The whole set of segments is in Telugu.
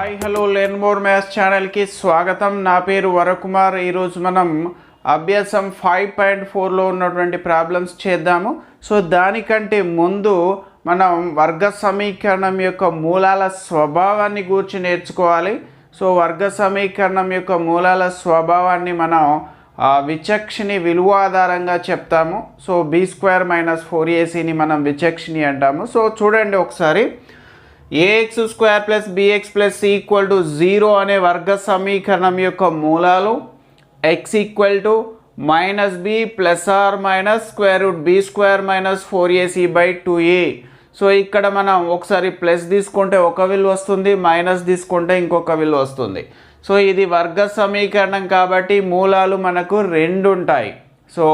Hi hello learn more maths ఛానల్కి స్వాగతం. నా పేరు వరకుమార్. ఈరోజు మనం అభ్యాసం 5.4లో ఉన్నటువంటి ప్రాబ్లమ్స్ చేద్దాము. సో దానికంటే ముందు మనం వర్గ సమీకరణం యొక్క మూలాల స్వభావాన్ని గురించి నేర్చుకోవాలి. సో వర్గ సమీకరణం యొక్క మూలాల స్వభావాన్ని మనం విచక్షణి విలువ ఆధారంగా చెప్తాము. సో b² - 4ac మనం విచక్షణి అంటాము. సో చూడండి ఒకసారి, ax² + bx + c = 0 అనే వర్గ సమీకరణం యొక్క మూలాలు x = -b ± b² - 4ac/2a. So ఇక్కడ మనం ఒకసారి ప్లస్ తీసుకుంటే ఒక విలువ వస్తుంది, మైనస్ తీసుకుంటే ఇంకొక విలువ వస్తుంది. సో ఇది వర్గ సమీకరణం కాబట్టి మూలాలు మనకు రెండు ఉంటాయి. సో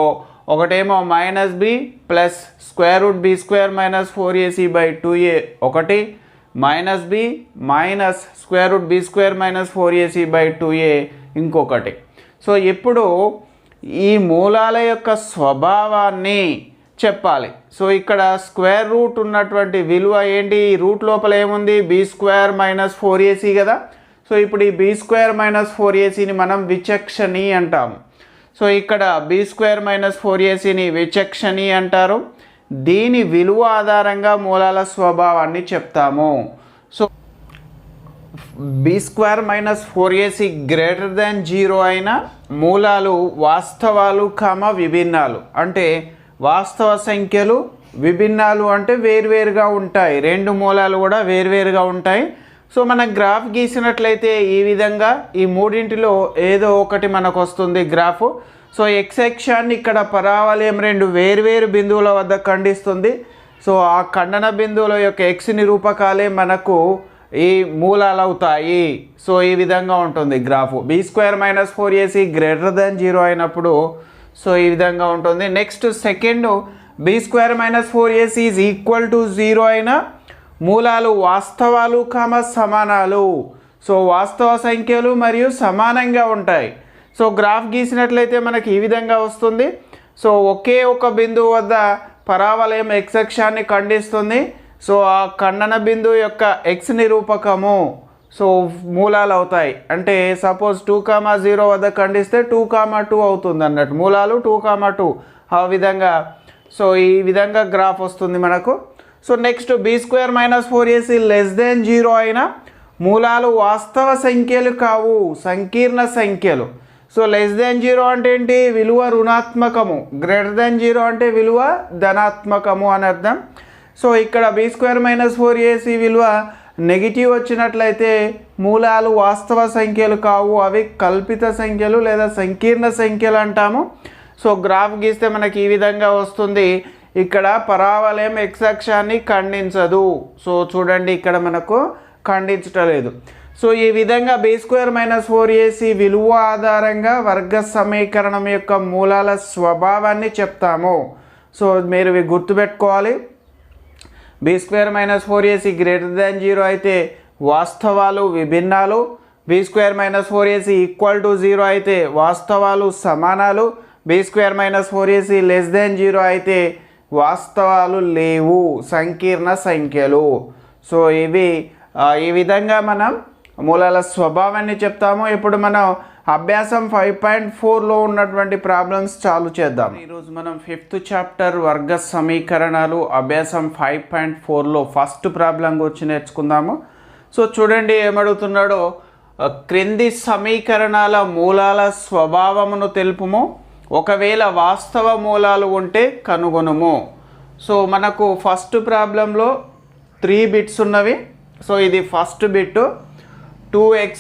ఒకటేమో -b + b² - 4ac/2a ఒకటి, -b -b² - 4ac/2a ఇంకొకటి. సో ఇప్పుడు ఈ మూలాల యొక్క స్వభావాన్ని చెప్పాలి. సో ఇక్కడ స్క్వేర్ రూట్ ఉన్నటువంటి విలువ ఏంటి? ఈ రూట్ లోపల ఏముంది? b² - 4ac కదా. సో ఇప్పుడు ఈ b² - 4acని మనం విచక్షణి అంటాము. సో ఇక్కడ b² - 4acని విచక్షణి అంటారు. దీని విలువ ఆధారంగా మూలాల స్వభావాన్ని చెప్తాము. సో b² - 4ac > 0 అయిన మూలాలు వాస్తవాలు విభిన్నాలు. అంటే వాస్తవ సంఖ్యలు, విభిన్నాలు అంటే వేరువేరుగా ఉంటాయి. రెండు మూలాలు కూడా వేరువేరుగా ఉంటాయి. సో మనం గ్రాఫ్ గీసినట్లయితే ఈ విధంగా ఈ మూడింటిలో ఏదో ఒకటి మనకు వస్తుంది గ్రాఫ్. సో x అక్షాన్ని ఇక్కడ పరావలయం రెండు వేర్వేరు బిందువుల వద్ద ఖండిస్తుంది. సో ఆ ఖండన బిందువుల యొక్క x నిరూపకాలే మనకు ఈ మూలాలు అవుతాయి. సో ఈ విధంగా ఉంటుంది గ్రాఫ్. b² - 4ac > 0 అయినప్పుడు సో ఈ విధంగా ఉంటుంది. నెక్స్ట్ సెకండ్, b² - 4ac = 0 అయిన మూలాలు వాస్తవాలు సమానాలు. సో వాస్తవ సంఖ్యలు మరియు సమానంగా ఉంటాయి. సో గ్రాఫ్ గీసినట్లయితే మనకి ఈ విధంగా వస్తుంది. సో ఒకే ఒక బిందువు వద్ద పరావలయం x అక్షాన్ని ఖండిస్తుంది. సో ఆ ఖండన బిందువు యొక్క x నిరూపకము సో మూలాలు అవుతాయి. అంటే సపోజ్ 2, 0 వద్ద ఖండిస్తే 2, 2 అవుతుంది అన్నట్టు. మూలాలు 2, 2 ఆ విధంగా. సో ఈ విధంగా గ్రాఫ్ వస్తుంది మనకు. సో నెక్స్ట్ b² - 4ac < 0 అయిన మూలాలు వాస్తవ సంఖ్యలు కావు, సంకీర్ణ సంఖ్యలు. సో < 0 అంటే ఏంటి? విలువ రుణాత్మకము. < 0 అంటే విలువ ధనాత్మకము అని అర్థం. సో ఇక్కడ b² - 4ac విలువ నెగిటివ్ వచ్చినట్లయితే మూలాలు వాస్తవ సంఖ్యలు కావు, అవి కల్పిత సంఖ్యలు లేదా సంకీర్ణ సంఖ్యలు అంటాము. సో గ్రాఫ్ గీస్తే మనకి ఈ విధంగా వస్తుంది. ఇక్కడ పరావలయం x అక్షాన్ని ఖండించదు. సో చూడండి, ఇక్కడ మనకు ఖండించటలేదు. సో ఈ విధంగా b² - 4ac విలువ ఆధారంగా వర్గ సమీకరణం యొక్క మూలాల స్వభావాన్ని చెప్తాము. సో మీరు ఇవి గుర్తుపెట్టుకోవాలి. b² - 4ac > 0 అయితే వాస్తవాలు విభిన్నాలు, b² - 4ac = 0 అయితే వాస్తవాలు సమానాలు, b² - 4ac < 0 అయితే వాస్తవాలు లేవు, సంకీర్ణ సంఖ్యలు. సో ఇవి ఈ విధంగా మనం మూలాల స్వభావాన్ని చెప్తాము. ఇప్పుడు మనం అభ్యాసం 5.4లో ఉన్నటువంటి ప్రాబ్లమ్స్ చాలు చేద్దాం. ఈరోజు మనం 5th చాప్టర్ వర్గ సమీకరణాలు అభ్యాసం 5.4లో ఫస్ట్ ప్రాబ్లం గురించి నేర్చుకుందాము. సో చూడండి ఏమడుగుతున్నాడో, క్రింది సమీకరణాల మూలాల స్వభావమును తెలుపుము, ఒకవేళ వాస్తవ మూలాలు ఉంటే కనుగొనుము. సో మనకు ఫస్ట్ ప్రాబ్లంలో 3 బిట్స్ ఉన్నవి. సో ఇది first bit, 2x²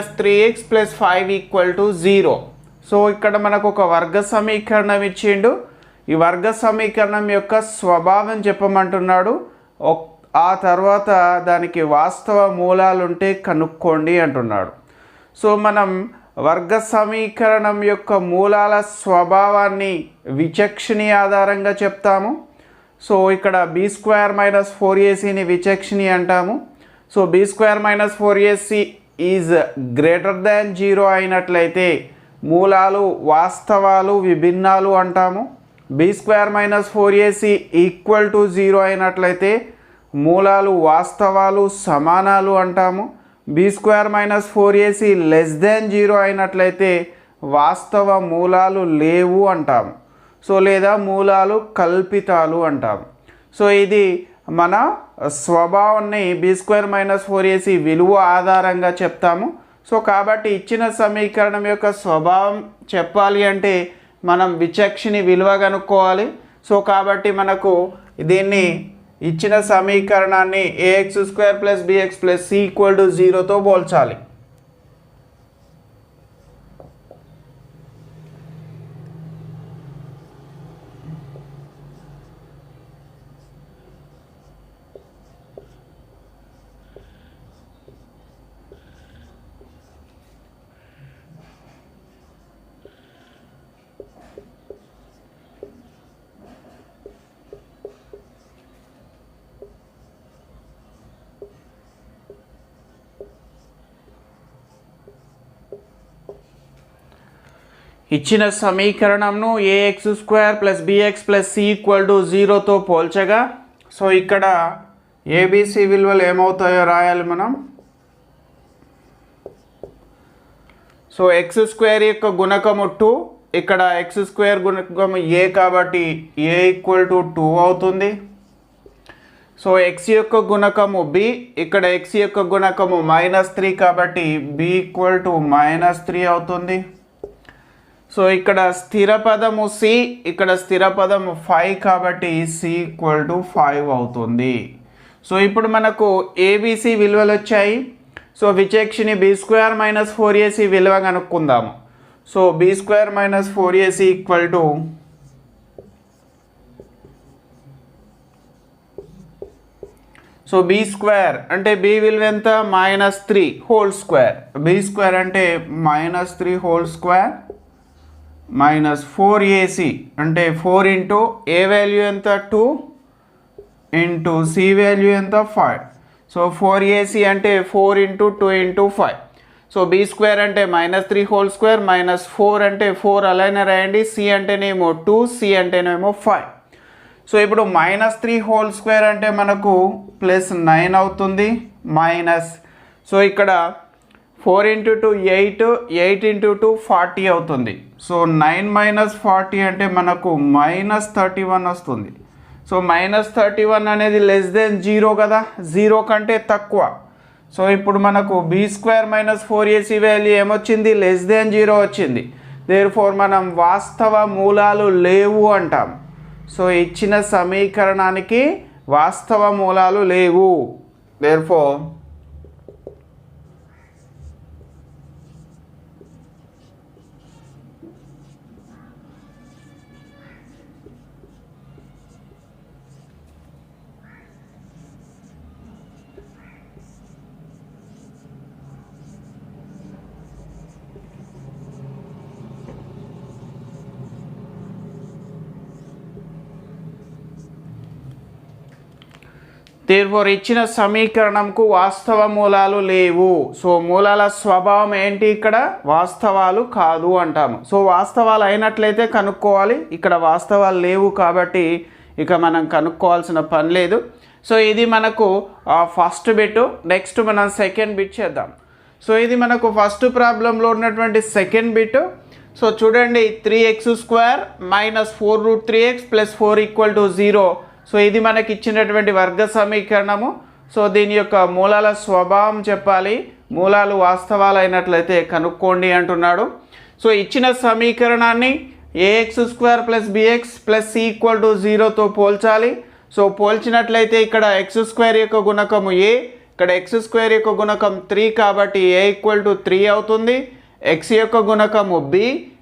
- 3x + 5 = 0. So ఇక్కడ మనకు ఒక వర్గ సమీకరణం ఇచ్చిండు. ఈ వర్గ సమీకరణం యొక్క స్వభావం చెప్పమంటున్నాడు. ఆ తర్వాత దానికి వాస్తవ మూలాలు ఉంటే కనుక్కోండి అంటున్నాడు. సో మనం వర్గ సమీకరణం యొక్క మూలాల స్వభావాన్ని విచక్షణి ఆధారంగా చెప్తాము. సో ఇక్కడ b² - 4acని విచక్షణి అంటాము. సో b² - 4ac < 0 అయినట్లయితే మూలాలు వాస్తవాలు విభిన్నాలు అంటాము. b² - 4ac = 0 అయినట్లయితే మూలాలు వాస్తవాలు సమానాలు అంటాము. B square minus 4ac less than 0 అయినట్లయితే వాస్తవ మూలాలు లేవు అంటాము. సో లేదా మూలాలు కల్పితాలు అంటాము. సో ఇది మన స్వభావాన్ని బి స్క్వేర్ మైనస్ 4ac విలువ ఆధారంగా చెప్తాము. సో కాబట్టి ఇచ్చిన సమీకరణం యొక్క స్వభావం చెప్పాలి అంటే మనం విచక్షణి విలువ కనుక్కోవాలి. సో కాబట్టి మనకు దీన్ని ఇచ్చిన సమీకరణాన్ని ax² + bx + c = 0తో పోల్చాలి. ఇచ్చిన సమీకరణంను ax² + bx + c = 0తో పోల్చగా సో ఇక్కడ ఏబిసి విలువలు ఏమవుతాయో రాయాలి మనం. సో x² యొక్క గుణకము 2, ఇక్కడ x² గుణకము a కాబట్టి a = 2 అవుతుంది. సో x యొక్క గుణకము b, ఇక్కడ x యొక్క గుణకము -3 కాబట్టి b = -3 అవుతుంది. సో ఇక్కడ స్థిర పదము c, ఇక్కడ స్థిర పదము 5 కాబట్టి c = 5 అవుతుంది. సో ఇప్పుడు మనకు ఏబిసి విలువలు వచ్చాయి. సో విచక్షణి బి స్క్వేర్ మైనస్ 4ac విలువ కనుక్కుందాము. So B square minus 4ac so B square అంటే బి విలువ ఎంత -3 హోల్ స్క్వేర్, బి స్క్వేర్ అంటే -3 హోల్ స్క్వేర్ -4ac అంటే 4 ఇంటూ ఏ వాల్యూ ఎంత 2 ఇంటూ సి వాల్యూ ఎంత 5. సో 4ac అంటే 4 into 2 into 5. So B square అంటే -3 హోల్ స్క్వేర్ -4 అంటే 4 అలానే రాయండి, సి అంటేనేమో 2, సి అంటేనేమో 5. సో ఇప్పుడు -3 హోల్ స్క్వేర్ అంటే మనకు +9 అవుతుంది మైనస్. సో ఇక్కడ 4 ఇంటూ 2 8, 8 ఇంటూ 2 40 అవుతుంది. సో 9 - 40 అంటే మనకు -31 వస్తుంది. సో -31 అనేది లెస్ దెన్ 0 కదా, 0 కంటే తక్కువ. సో ఇప్పుడు మనకు b² - 4ac వాల్యూ ఏమొచ్చింది లెస్ దెన్ 0 వచ్చింది. దేర్ఫోర్ మనం వాస్తవ మూలాలు లేవు అంటాం. సో ఇచ్చిన సమీకరణానికి వాస్తవ మూలాలు లేవు. దేర్ఫోర్ ఇచ్చిన సమీకరణంకు వాస్తవ మూలాలు లేవు. సో మూలాల స్వభావం ఏంటి, ఇక్కడ వాస్తవాలు కాదు అంటాము. సో వాస్తవాలు అయినట్లయితే కనుక్కోవాలి, ఇక్కడ వాస్తవాలు లేవు కాబట్టి ఇక మనం కనుక్కోవాల్సిన పని లేదు. సో ఇది మనకు ఫస్ట్ బిట్. నెక్స్ట్ మనం సెకండ్ బిట్ చేద్దాం. సో ఇది మనకు ఫస్ట్ ప్రాబ్లంలో ఉన్నటువంటి సెకండ్ బిట్. సో చూడండి 3x² - 4√3x + 4 = 0. సో ఇది మనకి ఇచ్చినటువంటి వర్గ సమీకరణము. సో దీని యొక్క మూలాల స్వభావం చెప్పాలి, మూలాలు వాస్తవాలు అయినట్లయితే కనుక్కోండి అంటున్నాడు. సో ఇచ్చిన సమీకరణాన్ని ax² + bx + c = 0తో పోల్చాలి. సో పోల్చినట్లయితే ఇక్కడ x² యొక్క గుణకము a, ఇక్కడ x² యొక్క గుణకం 3 కాబట్టి a = 3 అవుతుంది. x యొక్క గుణకము b,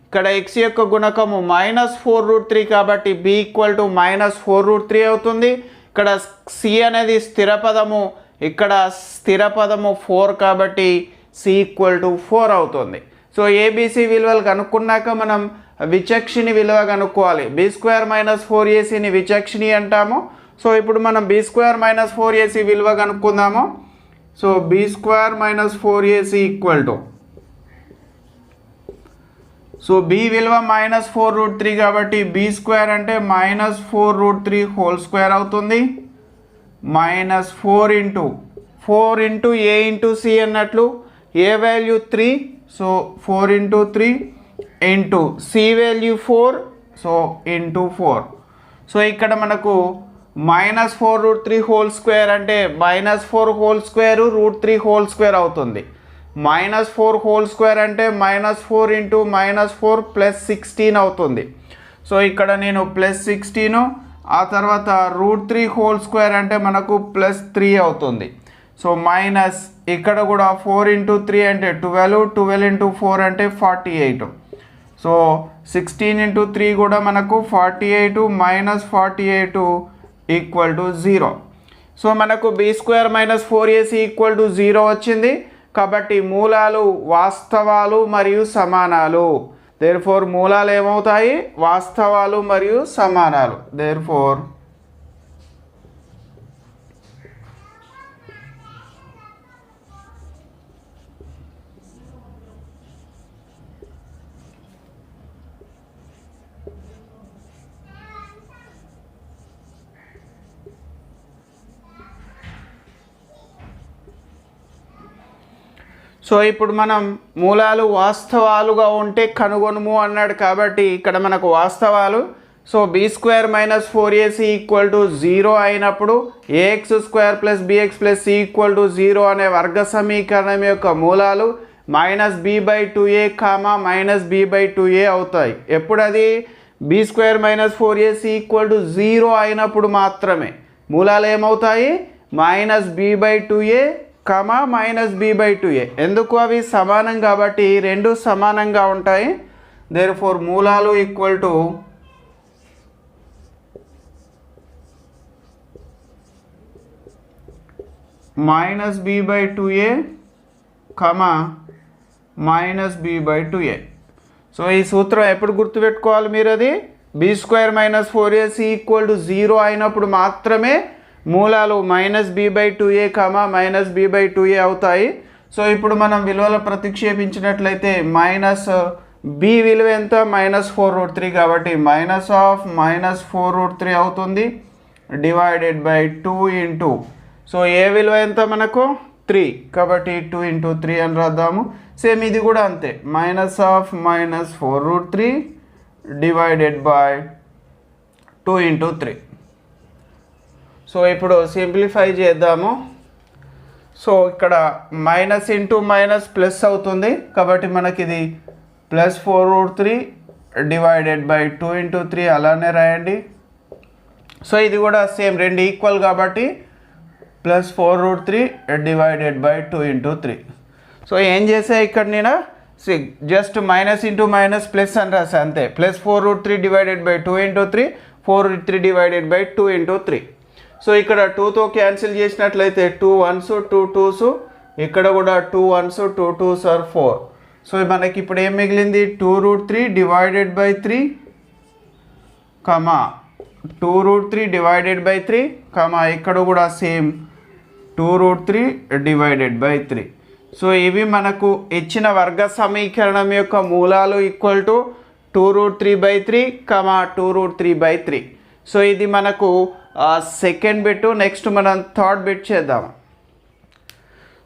ఇక్కడ x యొక్క గుణకము -4√3 కాబట్టి b = -4√3 అవుతుంది. ఇక్కడ c అనేది స్థిర పదము, ఇక్కడ స్థిర పదము 4 కాబట్టి c = 4 అవుతుంది. సో ఏబిసి విలువలు కనుక్కున్నాక మనం విచక్షణి విలువ కనుక్కోవాలి. b² - 4ac విచక్షణి అంటాము. సో ఇప్పుడు మనం b² - 4ac విలువ కనుక్కుందాము. So b² - 4ac so b విలువ -4√3 కాబట్టి b² అంటే -4√3 హోల్ స్క్వేర్ అవుతుంది. -4 into 4 into A into C అన్నట్లు. A value 3, so 4 into 3 into C value 4, so into 4. So ఇక్కడ మనకు -4√3 హోల్ స్క్వేర్ అంటే -4 హోల్ స్క్వేర్ √3 హోల్ స్క్వేర్ అవుతుంది. -4 హోల్ స్క్వేర్ అంటే -4 ఇంటూ -4 ప్లస్ 16 అవుతుంది. సో ఇక్కడ నేను ప్లస్ 16, ఆ తర్వాత √3 హోల్ స్క్వేర్ అంటే మనకు ప్లస్ 3 అవుతుంది. సో మైనస్ ఇక్కడ కూడా 4 ఇంటూ 3 అంటే 12, 12 ఇంటూ 4 అంటే 48. సో 16 ఇంటూ 3 కూడా మనకు 48 మైనస్ 48 ఈక్వల్ టు 0. సో మనకు b² - 4ac ఈక్వల్ టు 0 వచ్చింది. కాబట్టి మూలాలు వాస్తవాలు మరియు సమానాలు. దేర్ఫోర్ మూలాలు ఏమవుతాయి? వాస్తవాలు మరియు సమానాలు. దేర్ఫోర్ సో ఇప్పుడు మనం మూలాలు వాస్తవాలుగా ఉంటే కనుగొనుము అన్నాడు. కాబట్టి ఇక్కడ మనకు వాస్తవాలు. So b² - 4ac equal to 0 అయినప్పుడు ax² + bx + c equal to 0 అనే వర్గ సమీకరణం యొక్క మూలాలు -b/2a, -b/2a అవుతాయి. ఎప్పుడు అది b² - 4ac ఈక్వల్ టు 0 అయినప్పుడు మాత్రమే మూలాలు ఏమవుతాయి? -b/2a, -b/2a. ఎందుకు? అవి సమానం కాబట్టి రెండు సమానంగా ఉంటాయి. దేర్ఫోర్ మూలాలు equal to -b/2a, -b/2a. So ఈ సూత్రం ఎప్పుడు గుర్తుపెట్టుకోవాలి మీరు? అది b² - 4ac ఈక్వల్ టు 0 అయినప్పుడు మాత్రమే మూలాలు -b/2a, -b/2a అవుతాయి. సో ఇప్పుడు మనం విలువలు ప్రతిక్షేపించినట్లయితే b విలువ ఎంత? -4√3 కాబట్టి -4√3 అవుతుంది డివైడెడ్ బై 2 ఇంటూ, సో ఏ విలువ ఎంత మనకు? 3 కాబట్టి 2 ఇంటూ 3 అని రాద్దాము. సేమ్ ఇది కూడా అంతే, -4√3 డివైడెడ్ బై 2 ఇంటూ 3. సో ఇప్పుడు సింప్లిఫై చేద్దాము. సో ఇక్కడ మైనస్ ఇంటూ మైనస్ ప్లస్ అవుతుంది కాబట్టి మనకి ఇది +4√3 డివైడెడ్ బై 2 ఇంటూ 3 అలానే రాయండి. సో ఇది కూడా సేమ్, రెండు ఈక్వల్ కాబట్టి +4√3 డివైడెడ్ బై 2 ఇంటూ 3. సో ఏం చేసా ఇక్కడ నేను just minus into minus plus అని రాసా అంతే. +4√3 divided by 2 into 3, 4√3 divided by 2 into 3. So ఇక్కడ 2తో క్యాన్సిల్ చేసినట్లయితే 2 1s 2 2s, ఇక్కడ కూడా 2 1s 2 2s ఆర్ 4. సో మనకి ఇప్పుడు ఏం మిగిలింది? 2√3 డివైడెడ్ బై 3, 2√3 డివైడెడ్ బై 3, ఇక్కడ కూడా సేమ్ 2√3 డివైడెడ్ బై 3. సో ఇవి మనకు ఇచ్చిన వర్గ సమీకరణం యొక్క మూలాలు ఈక్వల్ టు 2√3/3, 2√3/3. సో ఇది మనకు సెకండ్ బిట్. నెక్స్ట్ మనం థర్డ్ బిట్ చేద్దాం.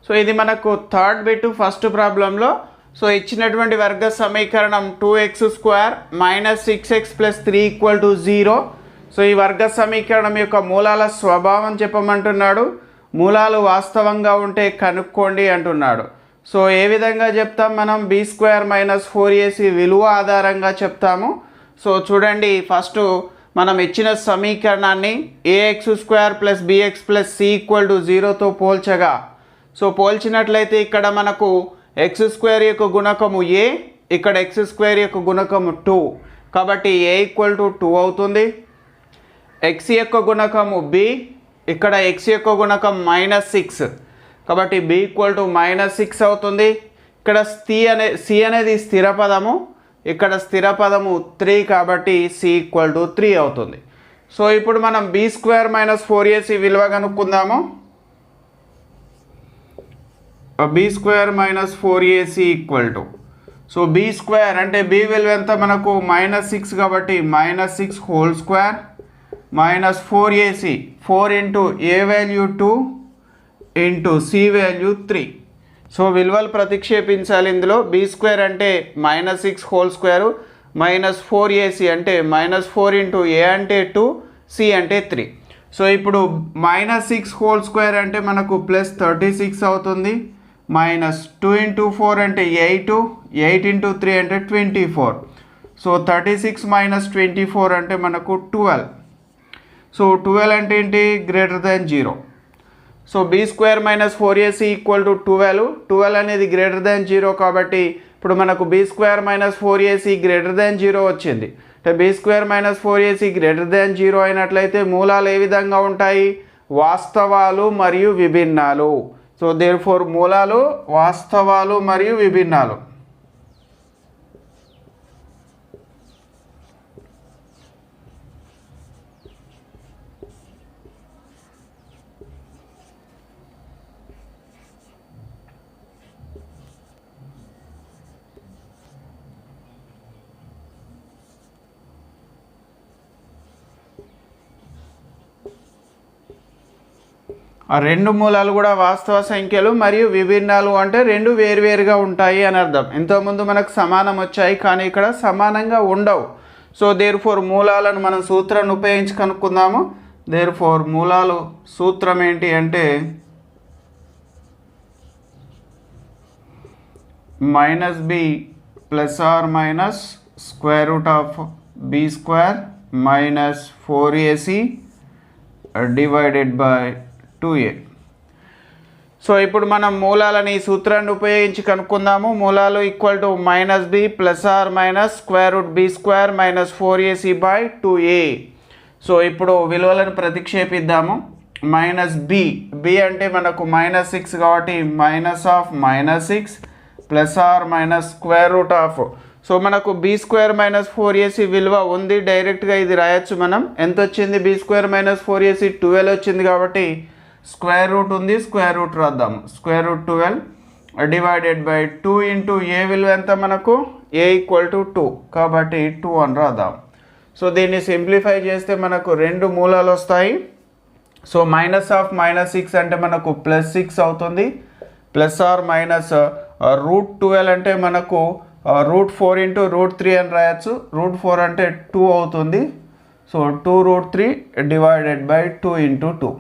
సో ఇది మనకు థర్డ్ బిట్ ఫస్ట్ ప్రాబ్లంలో. సో ఇచ్చినటువంటి వర్గ సమీకరణం 2x² - 6x + 3 = 0. సో ఈ వర్గ సమీకరణం యొక్క మూలాల స్వభావం చెప్పమంటున్నాడు. మూలాలు వాస్తవంగా ఉంటే కనుక్కోండి అంటున్నాడు. సో ఏ విధంగా చెప్తాం మనం? b² - 4ac విలువ ఆధారంగా చెప్తాము. సో చూడండి, ఫస్ట్ మనం ఇచ్చిన సమీకరణాన్ని ax² + bx + c = 0తో పోల్చగా, సో పోల్చినట్లయితే ఇక్కడ మనకు x² యొక్క గుణకము a, ఇక్కడ x² యొక్క గుణకము 2 కాబట్టి a = 2 అవుతుంది. x యొక్క గుణకము b, ఇక్కడ x యొక్క గుణకం -6 కాబట్టి b = -6 అవుతుంది. ఇక్కడ c అనేది స్థిర పదము, ఇక్కడ స్థిర పదము 3 కాబట్టి c = 3 అవుతుంది. సో ఇప్పుడు మనం b² - 4ac విలువ కనుక్కుందాము. b² - 4ac = సో b² అంటే b విలువ ఎంత మనకు? -6 కాబట్టి -6 whole square -4ac, 4 into a value 2 into C value 3. So విలువలు ప్రతిక్షేపించాలి ఇందులో. b² అంటే -6 హోల్ స్క్వేరు -4ac అంటే -4 ఇంటూ a అంటే 2 c అంటే 3. సో ఇప్పుడు -6 హోల్ స్క్వేర్ అంటే మనకు +36 అవుతుంది. -2 ఇంటూ 4 అంటే 8, 8 ఇంటూ 3 అంటే 24. సో 36 - 24 అంటే మనకు 12. సో 12 అంటే ఏంటి? >0. So b² - 4ac = 12. 12 అనేది >0 కాబట్టి ఇప్పుడు మనకు b² - 4ac >0 వచ్చింది. అంటే b² - 4ac >0 అయినట్లయితే మూలాలు ఏ విధంగా ఉంటాయి? వాస్తవాలు మరియు విభిన్నాలు. సో దేర్ఫోర్ మూలాలు వాస్తవాలు మరియు విభిన్నాలు. ఆ రెండు మూలాలు కూడా వాస్తవ సంఖ్యలు మరియు విభిన్నాలు అంటే రెండు వేరువేరుగా ఉంటాయి అని అర్థం. ఇంతకుముందు మనకు సమానం వచ్చాయి కానీ ఇక్కడ సమానంగా ఉండవు. సో దేర్ఫోర్ మూలాలను మనం సూత్రాన్ని ఉపయోగించి కనుక్కుందాము. దేర్ఫోర్ మూలాలు సూత్రం ఏంటి అంటే -b ± √b² - 4ac / 2a. So ఇప్పుడు మనం మూలాలని ఈ సూత్రాన్ని ఉపయోగించి కనుక్కుందాము. మూలాలు =(b ± √b² - 4ac / 2a. So ఇప్పుడు విలువలను ప్రతిక్షేపిద్దాము. -b అంటే మనకు -6 కాబట్టి -6 ± సో మనకు b² - 4ac విలువ ఉంది. డైరెక్ట్గా ఇది రాయొచ్చు మనం. ఎంత వచ్చింది? b² - 4ac 12 వచ్చింది కాబట్టి స్క్వేర్ రూట్ ఉంది, స్క్వేర్ రూట్ రాద్దాము. √12 / 2 ఇంటూ a విలువ ఎంత మనకు? a = 2 కాబట్టి 2 అని రాద్దాం. సో దీన్ని సింప్లిఫై చేస్తే మనకు రెండు మూలాలు వస్తాయి. సో -6 అంటే మనకు +6 అవుతుంది. ±√12 అంటే మనకు √4 ఇంటూ √3 అని రాయొచ్చు. √4 అంటే 2 అవుతుంది. So 2√3 / 2 into 2.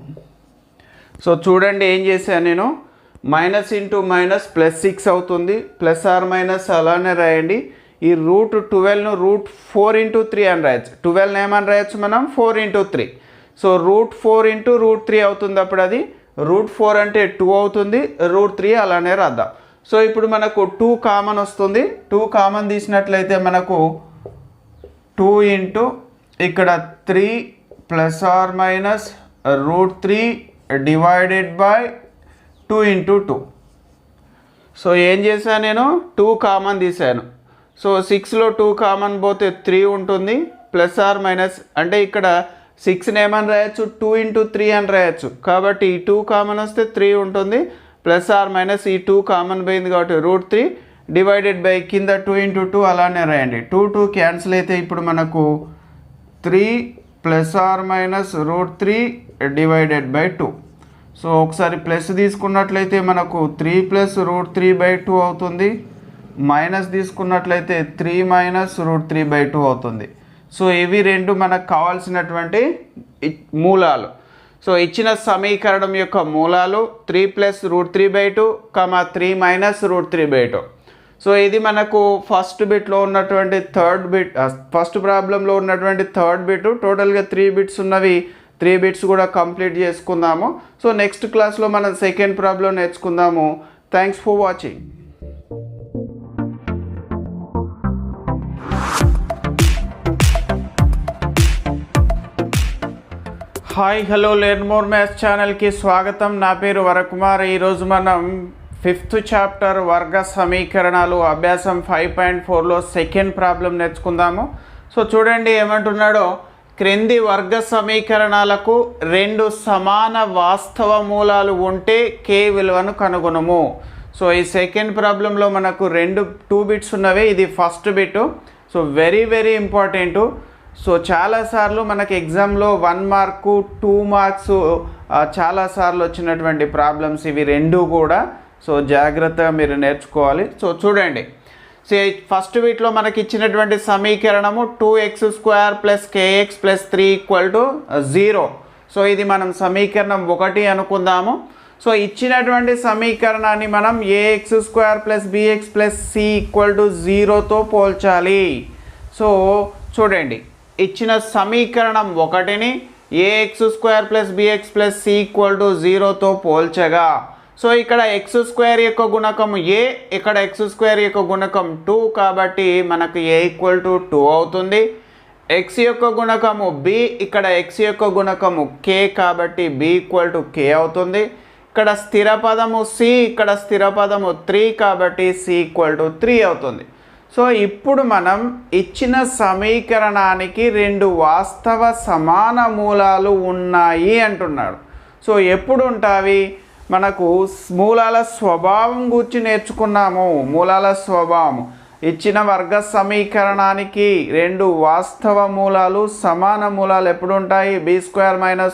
సో చూడండి ఏం చేశాను నేను. మైనస్ ఇంటూ మైనస్ +6 అవుతుంది. ± అలానే రాయండి. ఈ √12ను √4 ఇంటూ 3 అని రాయొచ్చు. 12 ఏమని రాయొచ్చు మనం? 4 ఇంటూ 3. సో √4 ఇంటూ √3 అవుతుంది. అప్పుడు అది √4 అంటే 2 అవుతుంది. √3 అలానే రాద్దాం. సో ఇప్పుడు మనకు 2 కామన్ వస్తుంది. 2 కామన్ తీసినట్లయితే మనకు 2 ఇంటూ ఇక్కడ 3 ± √3 / 2 ఇంటూ 2. సో ఏం చేశాను నేను? 2 కామన్ తీశాను. సో 6లో 2 కామన్ పోతే 3 ఉంటుంది. ± అంటే ఇక్కడ 6ని ఏమని రాయొచ్చు? 2 ఇంటూ 3 అని రాయొచ్చు. కాబట్టి ఈ 2 కామన్ వస్తే 3 ఉంటుంది. ± ఈ 2 కామన్ పోయింది కాబట్టి √3 / కింద 2 ఇంటూ 2 అలానే రాయండి. 2 క్యాన్సిల్ అయితే ఇప్పుడు మనకు 3 ± √3 / 2. సో ఒకసారి ప్లస్ తీసుకున్నట్లయితే మనకు 3 + √3/2 అవుతుంది. మైనస్ తీసుకున్నట్లయితే 3 - √3/2 అవుతుంది. సో ఇవి రెండు మనకు కావాల్సినటువంటి మూలాలు. సో ఇచ్చిన సమీకరణం యొక్క మూలాలు 3 + √3/2, 3 - √3/2. సో ఇది మనకు ఫస్ట్ బిట్లో ఉన్నటువంటి ఫస్ట్ ప్రాబ్లంలో ఉన్నటువంటి థర్డ్ బిట్. టోటల్గా 3 బిట్స్ ఉన్నవి. 3 బిట్స్ కూడా కంప్లీట్ చేసుకుందాము. సో నెక్స్ట్ క్లాస్లో మనం సెకండ్ ప్రాబ్లం నేర్చుకుందాము. Thanks for watching. Hi hello learn more maths ఛానల్కి స్వాగతం. నా పేరు వరకుమార్. ఈరోజు మనం 5th చాప్టర్ వర్గ సమీకరణాలు అభ్యాసం 5.4లో సెకండ్ ప్రాబ్లం నేర్చుకుందాము. సో చూడండి ఏమంటున్నాడో, క్రింది వర్గ సమీకరణాలకు 2 సమాన వాస్తవ మూలాలు ఉంటే k విలువను కనుగొనము. సో ఈ సెకండ్ ప్రాబ్లంలో మనకు 2 బిట్స్ ఉన్నవి. ఇది first bit. So very important. So చాలాసార్లు మనకి ఎగ్జామ్లో 1 మార్కు 2 మార్క్స్ చాలాసార్లు వచ్చినటువంటి ప్రాబ్లమ్స్ ఇవి రెండు కూడా. సో జాగ్రత్తగా మీరు నేర్చుకోవాలి. సో చూడండి, ఫస్ట్ వీటిలో మనకి ఇచ్చినటువంటి సమీకరణము 2x² + kx + 3 = 0. సో ఇది మనం సమీకరణం 1 అనుకుందాము. సో ఇచ్చినటువంటి సమీకరణాన్ని మనం ax² + bx + c = 0తో పోల్చాలి. సో చూడండి, ఇచ్చిన సమీకరణం 1ని ax² + bx + c = 0తో పోల్చగా, సో ఇక్కడ x² యొక్క గుణకం a, ఇక్కడ x² యొక్క గుణకం 2 కాబట్టి మనకు a = 2 అవుతుంది. x యొక్క గుణకము b, ఇక్కడ x యొక్క గుణకము k కాబట్టి b = k అవుతుంది. ఇక్కడ స్థిర పదము c, ఇక్కడ స్థిర పదము 3 కాబట్టి c = 3 అవుతుంది. సో ఇప్పుడు మనం ఇచ్చిన సమీకరణానికి రెండు వాస్తవ సమాన మూలాలు ఉన్నాయి అంటున్నాడు. సో ఎప్పుడు ఉంటావి? మనకు మూలాల స్వభావం గురించి నేర్చుకున్నాము. మూలాల స్వభావం ఇచ్చిన వర్గ సమీకరణానికి రెండు వాస్తవ మూలాలు సమాన మూలాలు ఎప్పుడు ఉంటాయి? b² -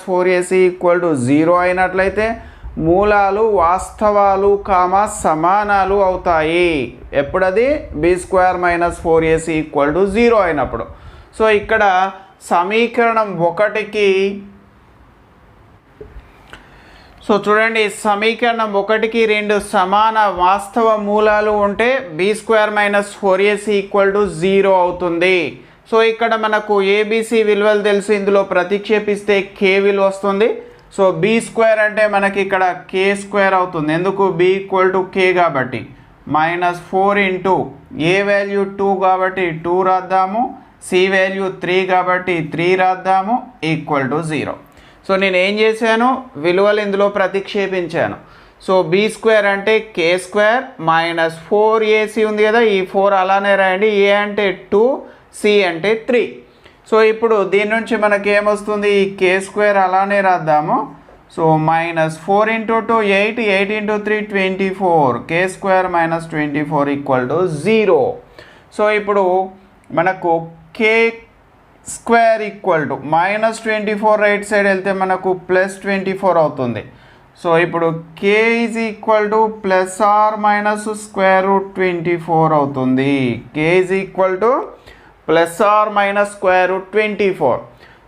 4ac = 0 అయినట్లయితే మూలాలు వాస్తవాలు సమానాలు అవుతాయి. ఎప్పుడది? b² - 4ac = 0 అయినప్పుడు. సో ఇక్కడ సమీకరణం 1కి, సో చూడండి, సమీకరణం 1కి రెండు సమాన వాస్తవ మూలాలు ఉంటే b² - 4ac = 0 అవుతుంది. సో ఇక్కడ మనకు abc విలువలు తెలుసు, ఇందులో ప్రతిక్షేపిస్తే k విలువ వస్తుంది. సో b² అంటే మనకి ఇక్కడ k² అవుతుంది. ఎందుకు? b = k కాబట్టి. -4 ఇంటూ a వాల్యూ 2 కాబట్టి 2 రాద్దాము, c వాల్యూ 3 కాబట్టి 3 రాద్దాము, = 0. సో నేను ఏం చేశాను? విలువలు ఇందులో ప్రతిక్షేపించాను. సో b² అంటే k² - 4ac ఉంది కదా, ఈ 4 అలానే రాయండి. a అంటే 2, c అంటే 3. సో ఇప్పుడు దీని నుంచి మనకి ఏమొస్తుంది? ఈ k² అలానే రాద్దాము. So -4 into 2 8, 8 into 3 24, k² - 24 = 0. So ఇప్పుడు మనకు k² = -24 రైట్ సైడ్ వెళ్తే మనకు +24 అవుతుంది. సో ఇప్పుడు k = ±√24 అవుతుంది. k = ±√24.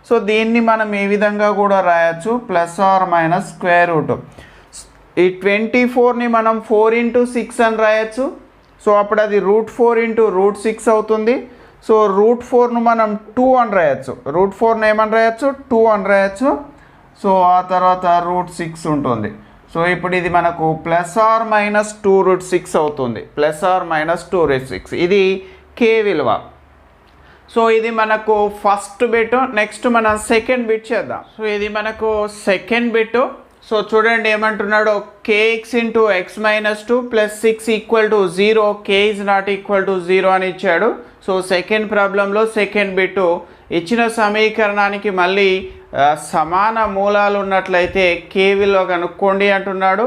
సో దీన్ని మనం ఏ విధంగా కూడా రాయొచ్చు, ±√. ఈ 24ని మనం 4 × 6 అని రాయొచ్చు. సో అప్పుడు అది √4 × √6 అవుతుంది. సో √4ను మనం 2 అని రాయొచ్చు. √4ను ఏమని రాయొచ్చు? 2 అని రాయొచ్చు. సో ఆ తర్వాత √6 ఉంటుంది. సో ఇప్పుడు ఇది మనకు ±2√6 అవుతుంది. ±2√6 ఇది k విలువ. సో ఇది మనకు ఫస్ట్ బిట్. నెక్స్ట్ మనం సెకండ్ బిట్ చేద్దాం. సో ఇది మనకు సెకండ్ బిట్. సో చూడండి ఏమంటున్నాడు? kx × x - 2 + 6 = 0, k ≠ 0 అని ఇచ్చాడు. సో సెకండ్ ప్రాబ్లంలో సెకండ్ బిట్ ఇచ్చిన సమీకరణానికి మళ్ళీ సమాన మూలాలు ఉన్నట్లయితే k విలువ కనుక్కోండి అంటున్నాడు.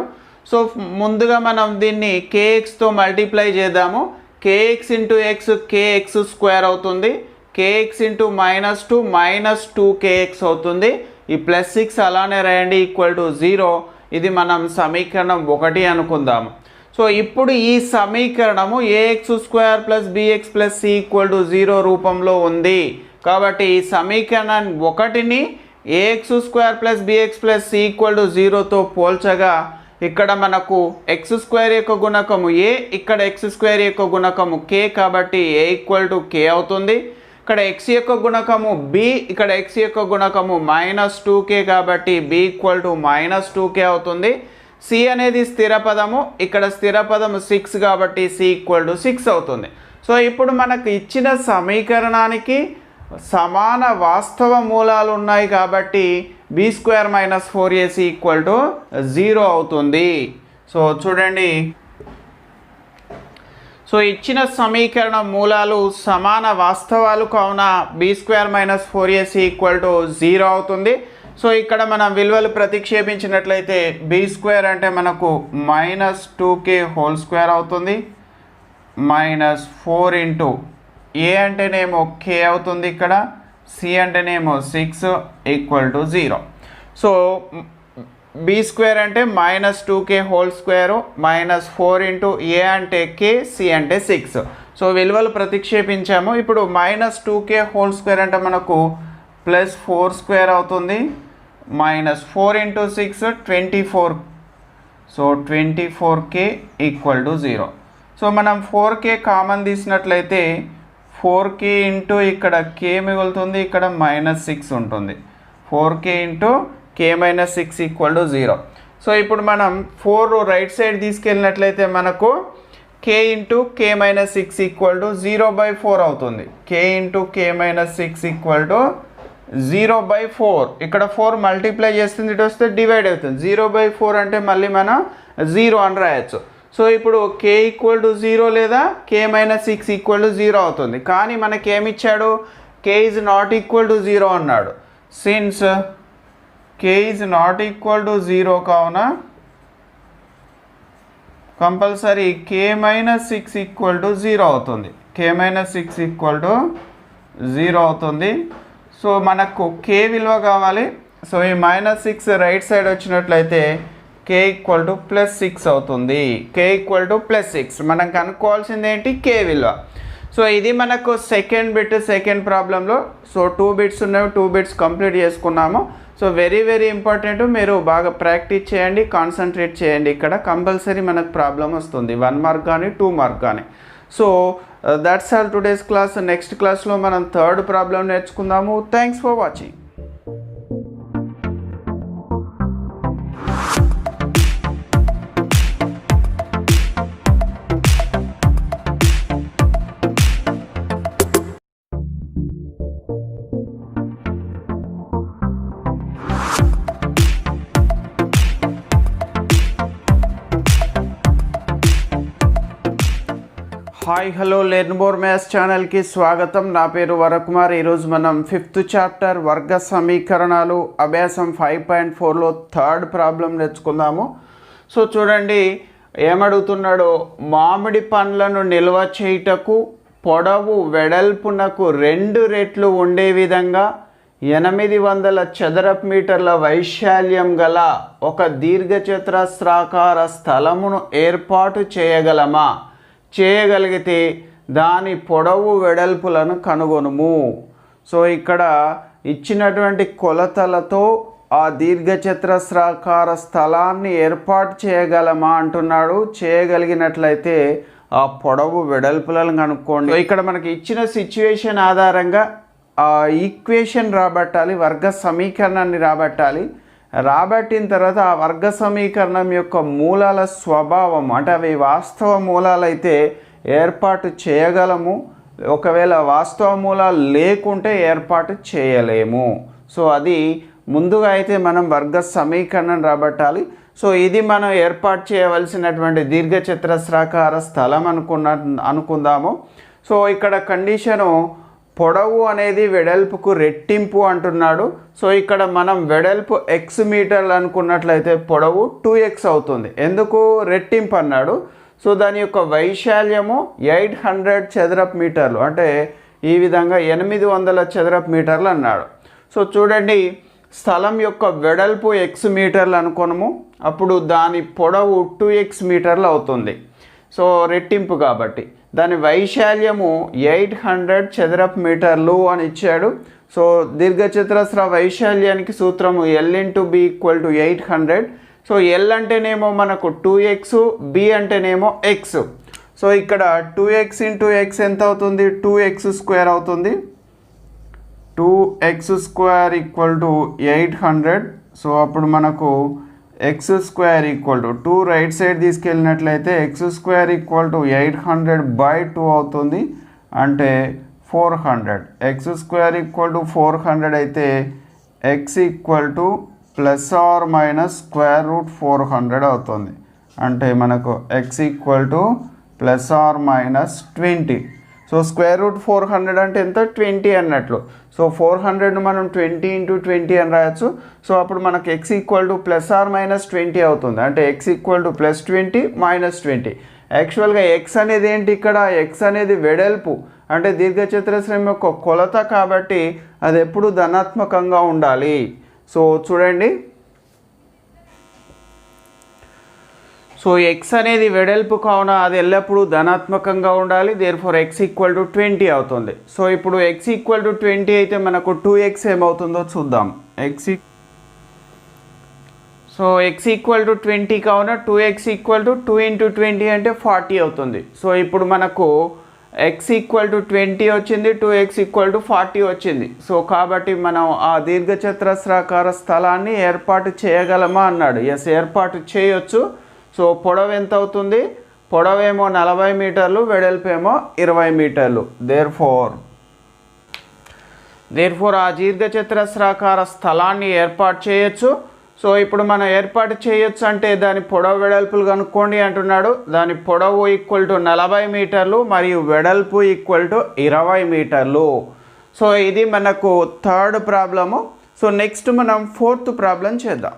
సో ముందుగా మనం దీన్ని kxతో మల్టిప్లై చేద్దాము. kx × x kx² అవుతుంది. kx × -2 -2kx అవుతుంది. ఈ +6 అలానే రాయండి, = 0. ఇది మనం సమీకరణం 1 అనుకుందాము. సో ఇప్పుడు ఈ సమీకరణము ax² + bx + c = 0 రూపంలో ఉంది. కాబట్టి ఈ సమీకరణాన్ని 1ని ax² + bx + c = 0తో పోల్చగా ఇక్కడ మనకు x² యొక్క గుణకము a, ఇక్కడ x² యొక్క గుణకము k కాబట్టి a = k అవుతుంది. ఇక్కడ x యొక్క గుణకము b, ఇక్కడ x యొక్క గుణకము -2k కాబట్టి b = -2k అవుతుంది. c అనేది స్థిర పదము, ఇక్కడ స్థిర పదము 6 కాబట్టి c = 6 అవుతుంది. సో ఇప్పుడు మనకు ఇచ్చిన సమీకరణానికి సమాన వాస్తవ మూలాలు ఉన్నాయి కాబట్టి b² - 4ac = 0 అవుతుంది. సో చూడండి, సో ఇచ్చిన సమీకరణ మూలాలు సమాన వాస్తవాలు కావున b² - 4ac = 0 అవుతుంది. సో ఇక్కడ మనం విలువలు ప్రతిక్షేపించినట్లయితే b² అంటే మనకు -2k² అవుతుంది. -4 ఇంటూ a అంటేనేమో k అవుతుంది, ఇక్కడ c అంటేనేమో 6 = 0. సో బి స్క్వేర్ అంటే -2k హోల్ స్క్వేరు -4 ఇంటూ ఏ అంటే k, సి అంటే 6. సో విలువలు ప్రతిక్షేపించాము. ఇప్పుడు -2k హోల్ స్క్వేర్ అంటే మనకు +4 స్క్వేర్ అవుతుంది, -4 ఇంటూ 6 24. So 24k = 0. సో మనం 4k కామన్ తీసినట్లయితే 4k ఇంటూ ఇక్కడ k మిగులుతుంది, ఇక్కడ -6 ఉంటుంది. 4k into k - 6 = 0. సో ఇప్పుడు మనం 4 రైట్ సైడ్ తీసుకెళ్ళినట్లయితే మనకు k ఇంటూ k - 6 = 0/4 అవుతుంది. k into k - 6 = 0/4. ఇక్కడ 4 మల్టిప్లై చేస్తుంది, ఇటు వస్తే డివైడ్ అవుతుంది. 0/4 అంటే మళ్ళీ మనం 0 అని రాయొచ్చు. సో ఇప్పుడు k = 0 లేదా k - 6 = 0 అవుతుంది. కానీ మనకి ఏమి ఇచ్చాడు, k is not equal to 0 అన్నాడు. Since k is not equal to 0 కావున కంపల్సరీ k - 6 = 0 అవుతుంది. k - 6 = 0 అవుతుంది. సో మనకు k విలువ కావాలి. సో ఈ -6 రైట్ సైడ్ వచ్చినట్లయితే k = +6 అవుతుంది. k = +6 మనం కనుక్కోవాల్సింది ఏంటి, k విలువ. సో ఇది మనకు సెకండ్ ప్రాబ్లంలో. సో 2 బిట్స్ ఉన్నాయి, 2 బిట్స్ కంప్లీట్ చేసుకున్నాము. సో వెరీ ఇంపార్టెంట్, మీరు బాగా ప్రాక్టీస్ చేయండి, కాన్సన్ట్రేట్ చేయండి. ఇక్కడ కంపల్సరీ మనకు ప్రాబ్లం వస్తుంది, 1 మార్క్ కానీ 2 మార్క్ కానీ. So that's all today's class. Next క్లాస్లో మనం థర్డ్ ప్రాబ్లం నేర్చుకుందాము. Thanks for watching. Hi hello learn more maths ఛానల్కి స్వాగతం. నా పేరు వరకుమార్. ఈరోజు మనం 5th చాప్టర్ వర్గ సమీకరణాలు అభ్యాసం 5.4లో థర్డ్ ప్రాబ్లం నేర్చుకుందాము. సో చూడండి ఏమడుగుతున్నాడో, మామిడి పండ్లను నిల్వ చేయుటకు పొడవు వెడల్పునకు 2 రెట్లు ఉండే విధంగా 800 చదరపు మీటర్ల వైశాల్యం గల ఒక దీర్ఘచతురస్రాకార స్థలమును ఏర్పాటు చేయగలమా? చేయగలిగితే దాని పొడవు వెడల్పులను కనుగొనుము. సో ఇక్కడ ఇచ్చినటువంటి కొలతలతో ఆ దీర్ఘచతురస్రాకార స్థలాన్ని ఏర్పాటు చేయగలమా అంటున్నాడు. చేయగలిగినట్లయితే ఆ పొడవు వెడల్పులను కనుక్కోండి. ఇక్కడ మనకి ఇచ్చిన సిచ్యువేషన్ ఆధారంగా ఆ ఈక్వేషన్ రాబట్టాలి, వర్గ సమీకరణాన్ని రాబట్టాలి. రాబట్టిన తర్వాత ఆ వర్గ సమీకరణం యొక్క మూలాల స్వభావం, అంటే అవి వాస్తవ మూలాలైతే ఏర్పాటు చేయగలము, ఒకవేళ వాస్తవ మూలాలు లేకుంటే ఏర్పాటు చేయలేము. సో అది ముందుగా అయితే మనం వర్గ సమీకరణం రాబట్టాలి. సో ఇది మనం ఏర్పాటు చేయవలసినటువంటి దీర్ఘచతురస్రాకార స్థలం అనుకుందాము. సో ఇక్కడ కండిషను పొడవు అనేది వెడల్పుకు రెట్టింపు అంటున్నాడు. సో ఇక్కడ మనం వెడల్పు x మీటర్లు అనుకున్నట్లయితే పొడవు 2x అవుతుంది. ఎందుకు రెట్టింపు అన్నాడు? సో దాని యొక్క వైశాల్యము 800 చదరపు మీటర్లు, అంటే ఈ విధంగా 800 చదరపు మీటర్లు అన్నాడు. సో చూడండి, స్థలం యొక్క వెడల్పు x మీటర్లు అనుకోనము, అప్పుడు దాని పొడవు 2x మీటర్లు అవుతుంది. సో రెట్టింపు కాబట్టి దాని వైశాల్యము 800 చదరపు మీటర్లు అని ఇచ్చాడు. సో దీర్ఘచతురస్ర వైశాల్యానికి సూత్రము L/B = 800. సో L అంటేనేమో మనకు 2x, B అంటేనేమో x. సో ఇక్కడ 2x × x ఎంత అవుతుంది? 2x² అవుతుంది. 2x² = 800. సో అప్పుడు మనకు x² = 2 రైట్ సైడ్ తీసుకెళ్ళినట్లయితే x² = 800/2 అవుతుంది, అంటే 400. x² = 400 అయితే x = ±√400 అవుతుంది, అంటే మనకు x = ±20. సో √400 అంటే ఎంత? 20 అన్నట్లు. సో 400ను మనం 20 × 20 అని రాయొచ్చు. సో అప్పుడు మనకు x = ±20 అవుతుంది, అంటే x = +20 -20. యాక్చువల్గా x అనేది ఏంటి? ఇక్కడ x అనేది వెడల్పు, అంటే దీర్ఘచతురస్రం యొక్క కొలత, కాబట్టి అది ఎప్పుడు ధనాత్మకంగా ఉండాలి. సో చూడండి, 2x × x ఎంత అవుతుంది? 2x + 20 = 400. 400 × 20 = 20. 20 × 20 = 180. 180 × 180 = 280. 280 × 180 = 280. 280 × 180 = 280. సో చూడండి సో ఎక్స్ అనేది వెడల్పు కావున అది ఎల్లప్పుడూ ధనాత్మకంగా ఉండాలి. దేర్ఫోర్ ఎక్స్ ఈక్వల్ టు 20 అవుతుంది. సో ఇప్పుడు ఎక్స్ ఈక్వల్ టు 20 అయితే మనకు 2x ఏమవుతుందో చూద్దాం. సో ఎక్స్ ఈక్వల్ టు 20 కావున 2x ఈక్వల్ టు 2 × 20 అంటే 40 అవుతుంది. సో ఇప్పుడు మనకు ఎక్స్ ఈక్వల్ టు 20 వచ్చింది, 2x ఈక్వల్ టు 40 వచ్చింది. సో కాబట్టి మనం ఆ దీర్ఘచతురస్రాకార స్థలాన్ని ఏర్పాటు చేయగలమా అన్నాడు. ఎస్, ఏర్పాటు చేయొచ్చు. సో పొడవు ఎంత అవుతుంది? పొడవేమో 40 మీటర్లు, వెడల్పేమో 20 మీటర్లు. దేర్ఫోర్ ఆ దీర్ఘచతురస్రాకార స్థలాన్ని ఏర్పాటు చేయొచ్చు. సో ఇప్పుడు మనం ఏర్పాటు చేయొచ్చు అంటే దాని పొడవు వెడల్పులు కనుక్కోండి అంటున్నాడు. దాని పొడవు ఈక్వల్ టు 40 మీటర్లు మరియు వెడల్పు ఈక్వల్ టు 20 మీటర్లు. సో ఇది మనకు థర్డ్ ప్రాబ్లము. సో నెక్స్ట్ మనం ఫోర్త్ ప్రాబ్లం చేద్దాం.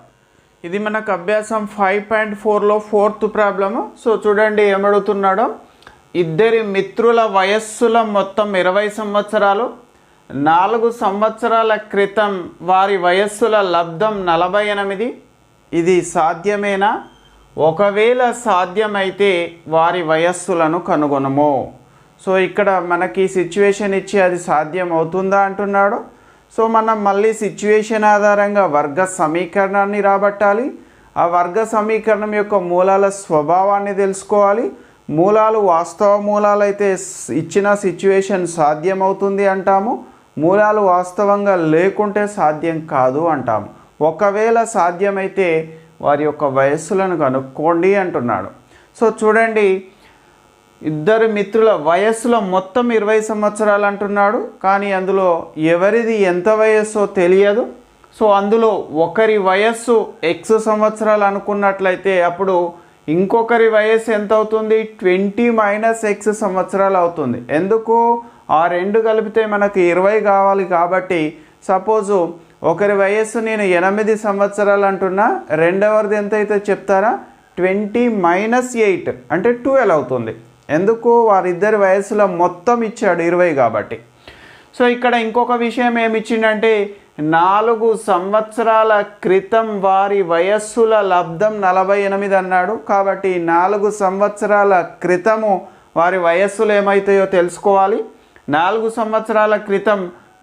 ఇది మనకు అభ్యాసం 5.4లో ఫోర్త్ ప్రాబ్లము. సో చూడండి ఏమడుగుతున్నాడో. ఇద్దరి మిత్రుల వయస్సుల మొత్తం 20 సంవత్సరాలు. 4 సంవత్సరాల క్రితం వారి వయస్సుల లబ్ధం 48. ఇది సాధ్యమేనా? ఒకవేళ సాధ్యమైతే వారి వయస్సులను కనుగొనము. సో ఇక్కడ మనకి సిచ్యువేషన్ ఇచ్చి అది సాధ్యం అవుతుందా అంటున్నాడు. సో మనం మళ్ళీ సిచ్యువేషన్ ఆధారంగా వర్గ సమీకరణాన్ని రాబట్టాలి. ఆ వర్గ సమీకరణం యొక్క మూలాల స్వభావాన్ని తెలుసుకోవాలి. మూలాలు వాస్తవ మూలాలు అయితే ఇచ్చిన సిచ్యువేషన్ సాధ్యమవుతుంది అంటాము. మూలాలు వాస్తవంగా లేకుంటే సాధ్యం కాదు అంటాము. ఒకవేళ సాధ్యమైతే వారి యొక్క వయస్సులను కనుక్కోండి అంటున్నాడు. సో చూడండి, ఇద్దరు మిత్రుల వయస్సులో మొత్తం 20 సంవత్సరాలు అంటున్నాడు. కానీ అందులో ఎవరిది ఎంత వయస్సో తెలియదు. సో అందులో ఒకరి వయస్సు x సంవత్సరాలు అనుకున్నట్లయితే అప్పుడు ఇంకొకరి వయస్సు ఎంత అవుతుంది? 20 - x సంవత్సరాలు అవుతుంది. ఎందుకు? ఆ రెండు కలిపితే మనకు 20 కావాలి. కాబట్టి సపోజు ఒకరి వయస్సు నేను 8 సంవత్సరాలు అంటున్నా, రెండవది ఎంత అయితే చెప్తారా? 20 - 8 అంటే 12 అవుతుంది. ఎందుకు? వారిద్దరి వయస్సులో మొత్తం ఇచ్చాడు 20 కాబట్టి. సో ఇక్కడ ఇంకొక విషయం ఏమి ఇచ్చిండంటే 4 సంవత్సరాల క్రితం వారి వయస్సుల లబ్ధం 48 అన్నాడు. కాబట్టి 4 సంవత్సరాల క్రితము వారి వయస్సులు ఏమవుతాయో తెలుసుకోవాలి. 4 సంవత్సరాల క్రితం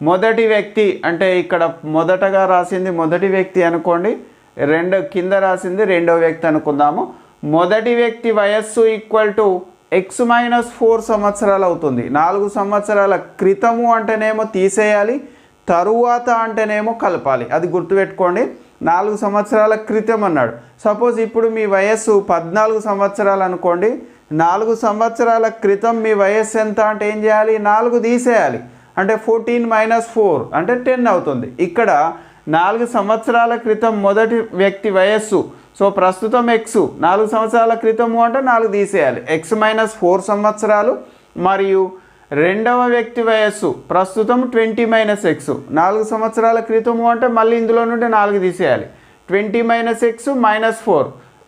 మొదటి వ్యక్తి అంటే ఇక్కడ మొదటగా రాసింది మొదటి వ్యక్తి అనుకోండి, కింద రాసింది రెండో వ్యక్తి అనుకుందాము. మొదటి వ్యక్తి వయస్సు ఈక్వల్ టు x - 4 సంవత్సరాలు అవుతుంది. 4 సంవత్సరాల క్రితము అంటేనేమో తీసేయాలి, తరువాత అంటేనేమో కలపాలి. అది గుర్తుపెట్టుకోండి. 4 సంవత్సరాల క్రితం అన్నాడు. సపోజ్ ఇప్పుడు మీ వయస్సు 14 సంవత్సరాలు అనుకోండి. 4 సంవత్సరాల క్రితం మీ వయస్సు ఎంత అంటే ఏం చేయాలి? 4 తీసేయాలి. అంటే 14 - 4 అంటే 10 అవుతుంది. ఇక్కడ 4 సంవత్సరాల క్రితం మొదటి వ్యక్తి వయస్సు, సో ప్రస్తుతం x, 4 సంవత్సరాల క్రితము అంటే 4 తీసేయాలి. x - 4 సంవత్సరాలు మరియు రెండవ వ్యక్తి వయస్సు ప్రస్తుతం 20 - x, 4 సంవత్సరాల క్రితము అంటే మళ్ళీ ఇందులో నుండి 4 తీసేయాలి. 20 - x - 4.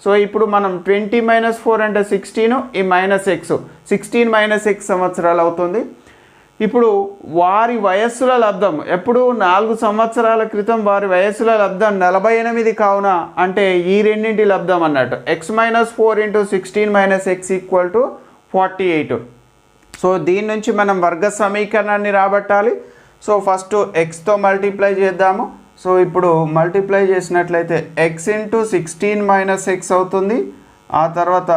సో ఇప్పుడు మనం 20 - 4 అంటే 16, ఈ -x 16 - x సంవత్సరాలు అవుతుంది. ఇప్పుడు వారి వయస్సుల లబ్ధం ఎప్పుడు 4 సంవత్సరాల క్రితం వారి వయస్సుల లబ్ధం 48 కావున అంటే ఈ రెండింటి లబ్ధం అన్నట్టు x - 4 × 16 - x equal to 48. So దీని నుంచి మనం వర్గ సమీకరణాన్ని రాబట్టాలి. సో ఫస్ట్ xతో మల్టిప్లై చేద్దాము. సో ఇప్పుడు మల్టిప్లై చేసినట్లయితే x × 16 - x అవుతుంది. ఆ తర్వాత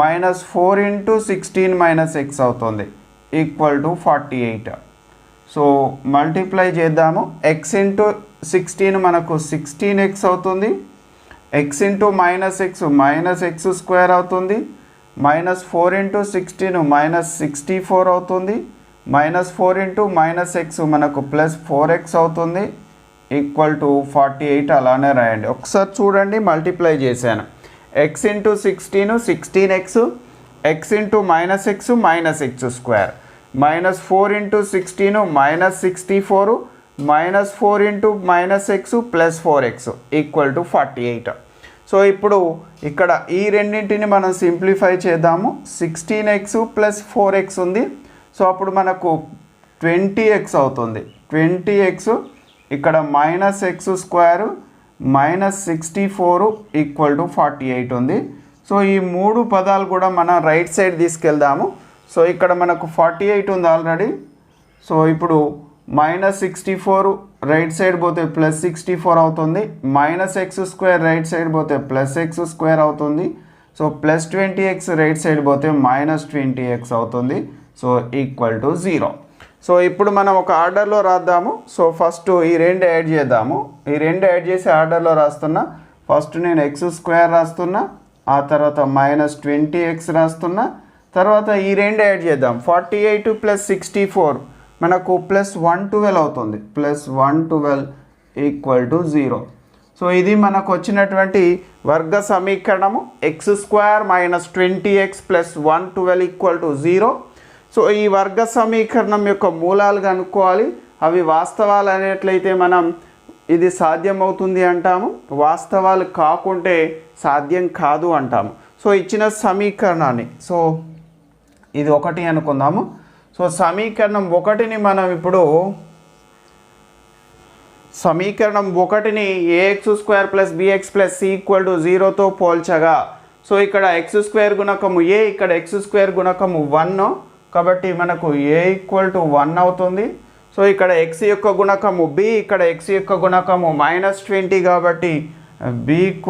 -4 × 16 - x అవుతుంది ఈక్వల్ టు 48. సో మల్టిప్లై చేద్దాము. x × 16 మనకు 16x అవుతుంది. x × -x -x² అవుతుంది. -4 × 16 -64 అవుతుంది. -4 × -x మనకు +4x అవుతుంది ఈక్వల్ టు 48. అలానే రాయండి. ఒకసారి చూడండి, మల్టిప్లై చేశాను. x × 16 16x, x × -x -x², -4 × 16 -64, -4 × -x +4x equal to 48. So ఇప్పుడు ఇక్కడ ఈ రెండింటిని మనం సింప్లిఫై చేద్దాము. 16x + 4x ఉంది. సో అప్పుడు మనకు 20x అవుతుంది. 20x ఇక్కడ -x² -64 ఈక్వల్ టు 48 ఉంది. సో ఈ మూడు పదాలు కూడా మనం రైట్ సైడ్ తీసుకెళ్దాము. సో ఇక్కడ మనకు 48 ఉంది ఆల్రెడీ. సో ఇప్పుడు -64 రైట్ సైడ్ పోతే +64 అవుతుంది. -x² రైట్ సైడ్ పోతే +x² అవుతుంది. సో +20x రైట్ సైడ్ పోతే -20x అవుతుంది. సో = 0. సో ఇప్పుడు మనం ఒక ఆర్డర్లో రాద్దాము. సో ఫస్ట్ ఈ రెండు యాడ్ చేద్దాము. ఈ రెండు యాడ్ చేసి ఆర్డర్లో రాస్తున్నా. ఫస్ట్ నేను x² రాస్తున్నా, ఆ తర్వాత -20x రాస్తున్నా, తర్వాత ఈ రెండు యాడ్ చేద్దాం. 48 + 64 మనకు +112 అవుతుంది. +112 = 0. సో ఇది మనకు వచ్చినటువంటి వర్గ సమీకరణము. x² - 20x + 112 = 0. సో ఈ వర్గ సమీకరణం యొక్క మూలాలు కనుక్కోవాలి. అవి వాస్తవాలు అనేట్లయితే మనం ఇది సాధ్యమవుతుంది అంటాము, వాస్తవాలు కాకుంటే సాధ్యం కాదు అంటాము. సో ఇచ్చిన సమీకరణాన్ని, సో ఇది 1 అనుకుందాము. సో సమీకరణం 1ని మనం ఇప్పుడు సమీకరణం 1ని ax² + bx + c = 0తో పోల్చగా, సో ఇక్కడ x² గుణకము a, ఇక్కడ x² గుణకము 1, కాబట్టి మనకు a = 1 అవుతుంది. సో ఇక్కడ x యొక్క గుణకము b, ఇక్కడ x యొక్క గుణకము -20, కాబట్టి b =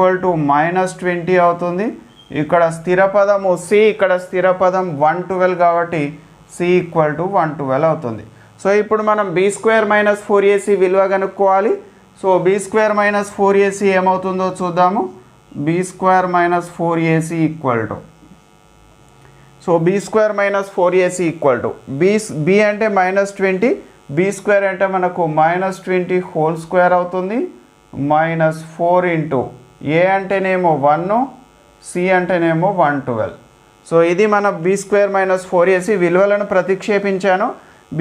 -20 అవుతుంది. ఇక్కడ స్థిర పదము c, ఇక్కడ స్థిర పదం 112, కాబట్టి c = 112 అవుతుంది. సో ఇప్పుడు మనం b² - 4ac విలువ కనుక్కోవాలి. సో b² - 4ac ఏమవుతుందో చూద్దాము. b² - 4ac = so b² - 4ac b అంటే -20, b² అంటే మనకు -20² అవుతుంది. -4 × a అంటేనేమో 1, c అంటేనేమో 112. సో ఇది మన b² - 4ac విలువలను ప్రతిక్షేపించాను. b²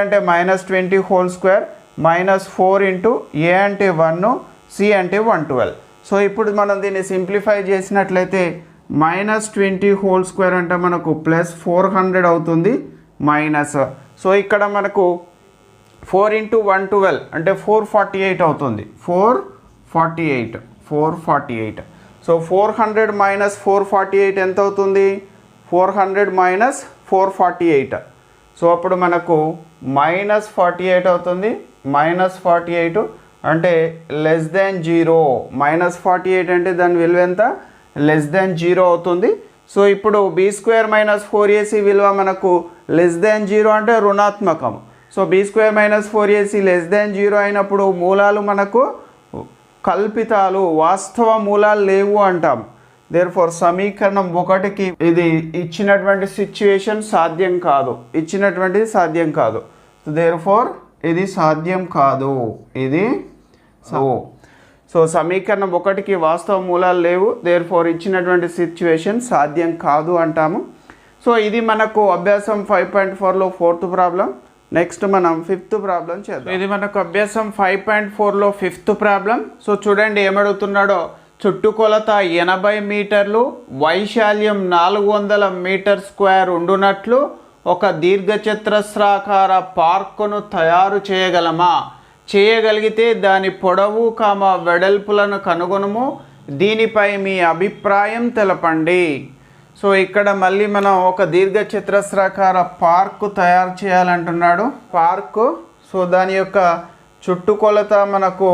అంటే -20² -4 × a అంటే 1, c అంటే 112. సో ఇప్పుడు మనం దీన్ని సింప్లిఫై చేసినట్లయితే -20² అంటే మనకు +400 అవుతుంది మైనస్. సో ఇక్కడ మనకు 4 × 112 అంటే 448 అవుతుంది. 448. సో 400 - 448 ఎంత అవుతుంది? 400 - 448. సో అప్పుడు మనకు -48 అవుతుంది. -48 అంటే <0. -48 అంటే దాని విలువ ఎంత? <0 అవుతుంది. సో ఇప్పుడు b² - 4ac విలువ మనకు <0 అంటే రుణాత్మకము. సో b² - 4ac <0 అయినప్పుడు మూలాలు మనకు కల్పితాలు, వాస్తవ మూలాలు లేవు అంటాం. దేర్ఫోర్ సమీకరణం 1కి ఇది ఇచ్చినటువంటి సిచ్యువేషన్ సాధ్యం కాదు, ఇచ్చినటువంటిది సాధ్యం కాదు. దేర్ఫోర్ ఇది సాధ్యం కాదు, ఇది సో సమీకరణం 1కి వాస్తవ మూలాలు లేవు, దేర్ఫోర్ ఇచ్చినటువంటి సిచ్యువేషన్ సాధ్యం కాదు అంటాము. సో ఇది మనకు అభ్యాసం 5.4లో 4th ప్రాబ్లం. నెక్స్ట్ మనం 5th ప్రాబ్లం చేద్దాం. ఇది మనకు అభ్యాసం 5.4లో 5th ప్రాబ్లం. సో చూడండి ఏమడుగుతున్నాడో. చుట్టుకొలత 80 మీటర్లు, వైశాల్యం 400 మీటర్² ఉండునట్లు ఒక దీర్ఘచతురస్రాకార పార్కును తయారు చేయగలమా? చేయగలిగితే దాని పొడవు, వెడల్పులను కనుగొనము. దీనిపై మీ అభిప్రాయం తెలపండి. సో ఇక్కడ మళ్ళీ మనం ఒక దీర్ఘచతురస్రాకార పార్కు తయారు చేయాలంటున్నాడు. పార్కు, సో దాని యొక్క చుట్టుకొలత మనకు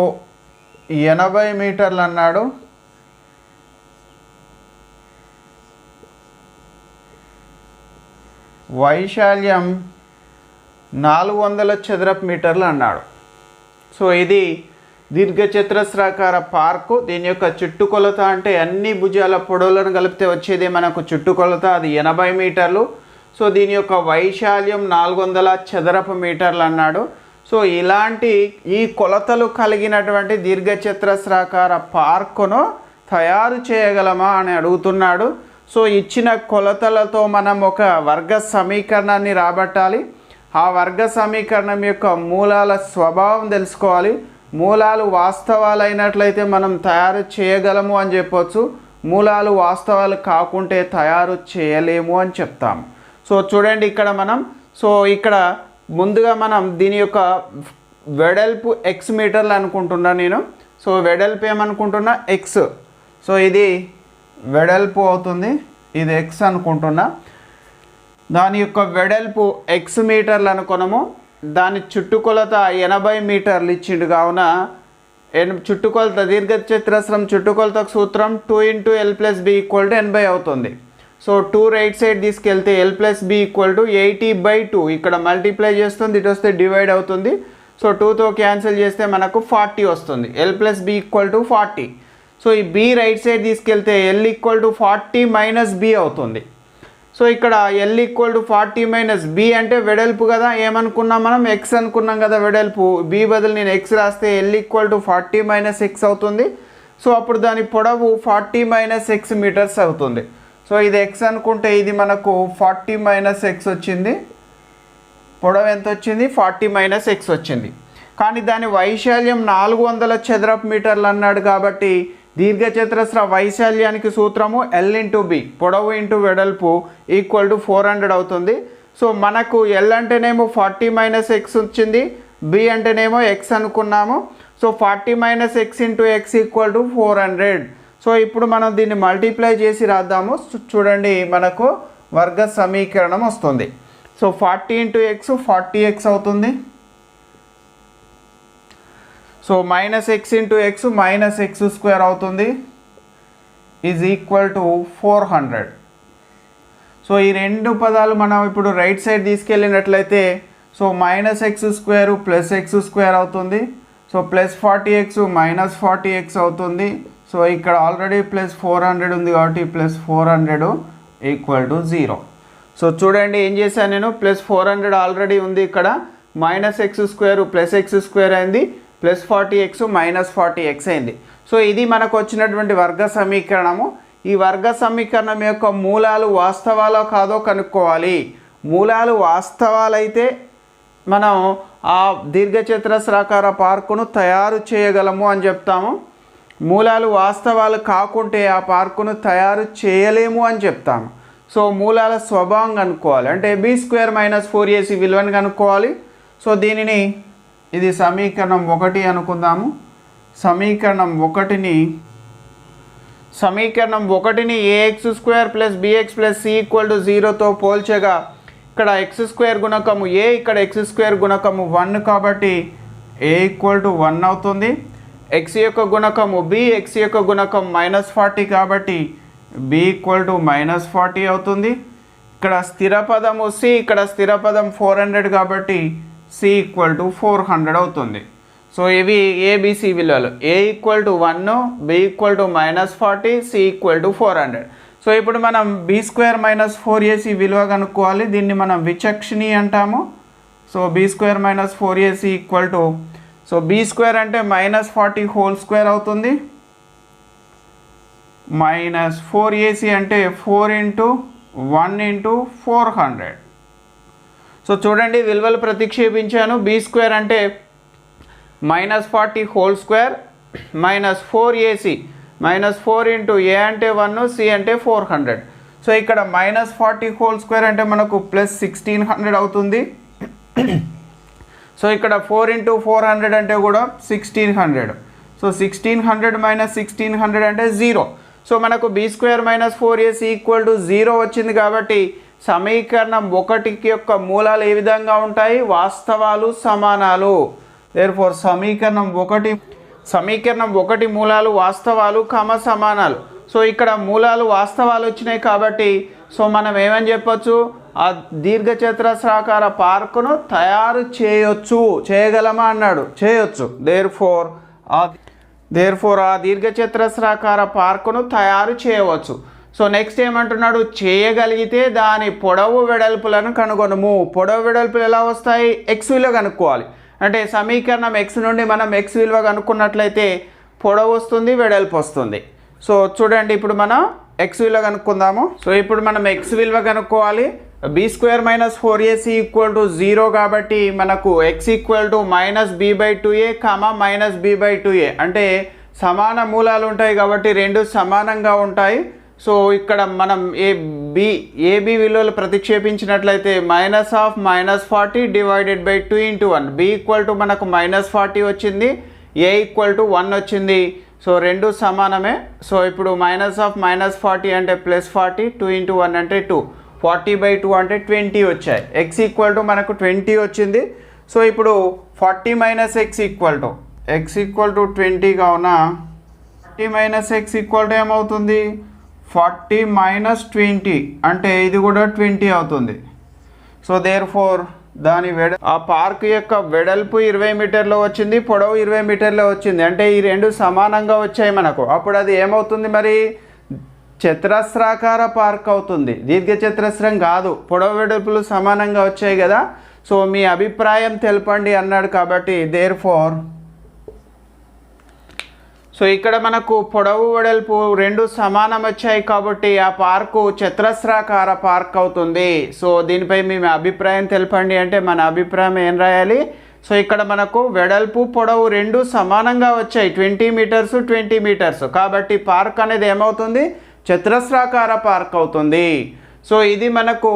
80 మీటర్లు అన్నాడు. వైశాల్యం 400 చదరపు మీటర్లు అన్నాడు. సో ఇది దీర్ఘచతురస్రాకార పార్కు. దీని యొక్క చుట్టుకొలత అంటే అన్ని భుజాల పొడవులను కలిపితే వచ్చేది మనకు చుట్టుకొలత, అది 80 మీటర్లు. సో దీని యొక్క వైశాల్యం 400 చదరపు మీటర్లు అన్నాడు. సో ఇలాంటి ఈ కొలతలు కలిగినటువంటి దీర్ఘచతురస్రాకార పార్కును తయారు చేయగలమా అని అడుగుతున్నాడు. సో ఇచ్చిన కొలతలతో మనం ఒక వర్గ సమీకరణాన్ని రాబట్టాలి. ఆ వర్గ సమీకరణం యొక్క మూలాల స్వభావం తెలుసుకోవాలి. మూలాలు వాస్తవాలైనట్లయితే మనం తయారు చేయగలము అని చెప్పొచ్చు. మూలాలు వాస్తవాలు కాకుంటే తయారు చేయలేము అని చెప్తాము. సో చూడండి ఇక్కడ మనం, సో ఇక్కడ ముందుగా మనం దీని యొక్క వెడల్పు x మీటర్లు అనుకుంటున్నా నేను. సో వెడల్పు ఏమనుకుంటున్నా? x. సో ఇది వెడల్పు అవుతుంది. ఇది ఎక్స్ అనుకుంటున్నా. దాని యొక్క వెడల్పు ఎక్స్ మీటర్లు అనుకున్నాము. దాని చుట్టుకొలత 80 మీటర్లు ఇచ్చిండు. కావున చుట్టుకొలత దీర్ఘచతురస్రం చుట్టుకొలతకు సూత్రం 2 × l + b = 80 అవుతుంది. సో 2 రైట్ సైడ్ తీసుకెళ్తే l + b = 80/2. ఇక్కడ మల్టిప్లై చేస్తుంది, ఇటు వస్తే డివైడ్ అవుతుంది. సో 2తో క్యాన్సిల్ చేస్తే మనకు 40 వస్తుంది. l + b = 40. సో ఈ b రైట్ సైడ్ తీసుకెళ్తే l = 40 - b అవుతుంది. సో ఇక్కడ l = 40 - b అంటే వెడల్పు కదా. ఏమనుకున్నాం మనం? x అనుకున్నాం కదా వెడల్పు. b బదులు నేను x రాస్తే l = 40 - x అవుతుంది. సో అప్పుడు దాని పొడవు 40 - x మీటర్స్ అవుతుంది. సో ఇది x అనుకుంటే ఇది మనకు 40 - x వచ్చింది. పొడవు ఎంత వచ్చింది? 40 - x వచ్చింది. కానీ దాని వైశాల్యం 400 చదరపు మీటర్లు అన్నాడు. కాబట్టి దీర్ఘచతురస్ర వైశాల్యానికి సూత్రము l × b, పొడవు ఇంటూ వెడల్పు = 400 అవుతుంది. సో మనకు l అంటేనేమో 40 - x వచ్చింది, b అంటేనేమో x అనుకున్నాము. So 40 - x × x = 400. సో ఇప్పుడు మనం దీన్ని మల్టిప్లై చేసి రాద్దాము. చూడండి, మనకు వర్గ సమీకరణం వస్తుంది. సో 40 × x 40x అవుతుంది. సో -x × x -x² అవుతుంది = 400. సో ఈ రెండు పదాలు మనం ఇప్పుడు right side తీసుకెళ్ళినట్లయితే so -x² + x² అవుతుంది. సో +40x -40x అవుతుంది. సో ఇక్కడ ఆల్రెడీ +400 ఉంది కాబట్టి +400 = 0. సో చూడండి, ఏం చేశాను నేను? +400 ఆల్రెడీ ఉంది ఇక్కడ. -x² + x² అయింది, +40x -40x అయింది. సో ఇది మనకు వచ్చినటువంటి వర్గ సమీకరణము. ఈ వర్గ సమీకరణం యొక్క మూలాలు వాస్తవాలో కాదో కనుక్కోవాలి. మూలాలు వాస్తవాలైతే మనం ఆ దీర్ఘచతురస్రాకార పార్కును తయారు చేయగలము అని చెప్తాము. మూలాలు వాస్తవాలు కాకుంటే ఆ పార్కును తయారు చేయలేము అని చెప్తాము. సో మూలాల స్వభావం కనుక్కోవాలి అంటే b² - 4ac విలువను కనుక్కోవాలి. సో దీనిని ఇది సమీకరణం 1 అనుకుందాము. సమీకరణం 1ని ax² + bx + c = 0తో పోల్చగా ఇక్కడ x² గుణకము a, ఇక్కడ x² గుణకము 1 కాబట్టి a = 1 అవుతుంది. x యొక్క గుణకము b, x యొక్క గుణకం -40 కాబట్టి b = -40 అవుతుంది. ఇక్కడ స్థిర పదము c, ఇక్కడ స్థిర పదం 400 కాబట్టి c = 400 అవుతుంది. సో ఇవి abc విలువలు. a = 1, b = -40, c = 400. సో ఇప్పుడు మనం b² - 4ac విలువ కనుక్కోవాలి. దీన్ని మనం విచక్షణి అంటాము. So b² - 4ac so b² అంటే -40² అవుతుంది. -4ac అంటే 4 × 1 × 400. సో చూడండి, విలువలు ప్రతిక్షేపించాను. b² అంటే -40² -4ac -4 × a అంటే 1, c అంటే 400. సో ఇక్కడ -40² అంటే మనకు +1600 అవుతుంది. సో ఇక్కడ 4 × 400 అంటే కూడా 1600. సో 1600 - 1600 అంటే 0. సో మనకు b² - 4ac = 0 వచ్చింది. కాబట్టి సమీకరణం 1 యొక్క మూలాలు ఏ విధంగా ఉంటాయి? వాస్తవాలు, సమానాలు. దేర్ఫోర్ సమీకరణం 1 మూలాలు వాస్తవాలు, సమానాలు. సో ఇక్కడ మూలాలు వాస్తవాలు వచ్చినాయి కాబట్టి సో మనం ఏమని చెప్పొచ్చు? ఆ దీర్ఘచతురస్రాకార పార్కును తయారు చేయగలమా అన్నాడు. చేయొచ్చు. దేర్ఫోర్ ఆ దీర్ఘచతురస్రాకార పార్కును తయారు చేయవచ్చు. సో నెక్స్ట్ ఏమంటున్నాడు? చేయగలిగితే దాని పొడవు వెడల్పులను కనుగొనము. పొడవు వెడల్పులు ఎలా వస్తాయి? x విలువ కనుక్కోవాలి. అంటే సమీకరణం x నుండి మనం x విలువ కనుక్కున్నట్లయితే పొడవు వస్తుంది, వెడల్పు వస్తుంది. సో చూడండి, ఇప్పుడు మనం x విలువ కనుక్కుందాము. సో ఇప్పుడు మనం x విలువ కనుక్కోవాలి. b² - 4ac = 0 కాబట్టి మనకు x = -b/2a, -b/2a అంటే సమాన మూలాలు ఉంటాయి కాబట్టి రెండు సమానంగా ఉంటాయి. సో ఇక్కడ మనం ab విలువలు ప్రతిక్షేపించినట్లయితే -40 / 2 × 1 b = మనకు -40 వచ్చింది, a = 1 వచ్చింది. సో రెండు సమానమే. సో ఇప్పుడు -40 అంటే +40, 2 × 1 అంటే 2, 40/2 అంటే 20 వచ్చాయి. x ఈక్వల్ టు మనకు 20 వచ్చింది. సో ఇప్పుడు 40 - x ఈక్వల్ టు 20 కావున 40 - x ఈక్వల్ టు ఏమవుతుంది, 40 - 20 అంటే ఇది కూడా 20 అవుతుంది. సో దేర్ ఫోర్ దాని ఆ పార్క్ యొక్క వెడల్పు 20 మీటర్లు వచ్చింది, పొడవు 20 మీటర్లు వచ్చింది. అంటే ఈ రెండు సమానంగా వచ్చాయి మనకు. అప్పుడు అది ఏమవుతుంది మరి, చతురస్రాకార పార్క్ అవుతుంది, దీర్ఘచతురస్రం కాదు. పొడవు వెడల్పులు సమానంగా వచ్చాయి కదా. సో మీ అభిప్రాయం తెలపండి అన్నాడు కాబట్టి దేర్ ఫోర్. సో ఇక్కడ మనకు పొడవు వెడల్పు రెండు సమానం వచ్చాయి కాబట్టి ఆ పార్కు చతురస్రాకార పార్క్ అవుతుంది. సో దీనిపై మీ అభిప్రాయం తెలపండి అంటే మన అభిప్రాయం ఏం రాయాలి. సో ఇక్కడ మనకు వెడల్పు పొడవు రెండు సమానంగా వచ్చాయి, 20 మీటర్స్ 20 మీటర్స్. కాబట్టి పార్క్ అనేది ఏమవుతుంది, చతురస్రాకార పార్క్ అవుతుంది. సో ఇది మనకు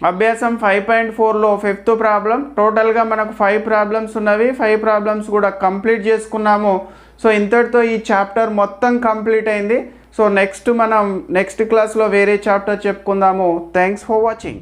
అభ్యాసం 5.4లో 5th ప్రాబ్లం. టోటల్గా మనకు 5 ప్రాబ్లమ్స్ ఉన్నవి. 5 ప్రాబ్లమ్స్ కూడా కంప్లీట్ చేసుకున్నాము. సో ఇంతటితో ఈ చాప్టర్ మొత్తం కంప్లీట్ అయింది. సో నెక్స్ట్ క్లాస్లో వేరే చాప్టర్ చెప్పుకుందాము. Thanks for watching.